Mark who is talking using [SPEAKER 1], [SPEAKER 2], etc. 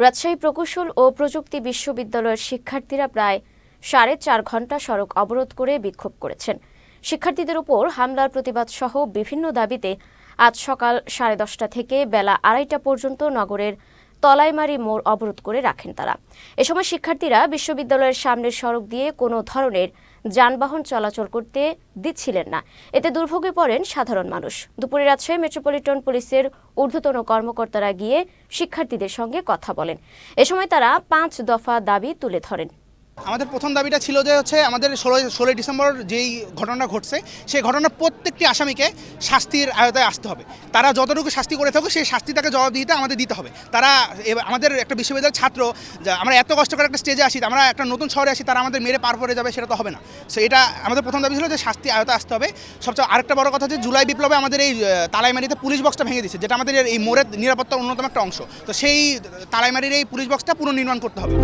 [SPEAKER 1] রাজশাহী প্রকৌশল ও প্রযুক্তি বিশ্ববিদ্যালয়ের শিক্ষার্থীরা প্রায় ৪.৫ ঘণ্টা সড়ক অবরোধ করে বিক্ষোভ করেছেন। শিক্ষার্থীদের উপর হামলার প্রতিবাদ সহ বিভিন্ন দাবিতে আজ সকাল 10:30 থেকে বেলা 2:30 পর্যন্ত নগরের তলাইমারি মোড় অবরোধ করে রাখেন তারা। এ সময় শিক্ষার্থীরা বিশ্ববিদ্যালয়ের সামনের সড়ক দিয়ে কোনো ধরনের যানবাহন চলাচল করতে দিচ্ছিলেন না। এতে দুর্ভোগে পড়েন সাধারণ মানুষ। দুপুরে রাজশাহী মেট্রোপলিটন পুলিশের ঊর্ধ্বতন কর্মকর্তারা গিয়ে শিক্ষার্থীদের সঙ্গে কথা বলেন। এ সময় তারা 5 দফা দাবি তুলে ধরেন।
[SPEAKER 2] আমাদের প্রথম দাবিটা ছিল যে আমাদের 16 ডিসেম্বর যেই ঘটনা ঘটছে সেই ঘটনার প্রত্যেকটি আসামিকে শাস্তির আওতায় আসতে হবে। তারা যতটুকু শাস্তি করে থাকুক সেই শাস্তিটাকে জবাবদিহিতা আমাদের দিতে হবে। তারা আমাদের একটা বিশ্ববিদ্যালয়ের ছাত্র, আমরা এত কষ্ট করে একটা স্টেজে আসি, আমরা একটা নতুন শহরে আসি, তারা আমাদের মেরে পার করে যাবে, সেটা তো হবে না। সো এটা আমাদের প্রথম দাবি ছিল যে শাস্তি আওতায় আসতে হবে। সবচেয়ে আরেকটা বড় কথা যে জুলাই বিপ্লবে আমাদের এই তালাইমারিতে পুলিশ বক্সটা ভেঙে দিচ্ছে, যেটা আমাদের এই মোড়ের নিরাপত্তার অন্যতম একটা অংশ। তো সেই তালাইমারির এই পুলিশ বক্সটা পুনর্নির্মাণ করতে হবে।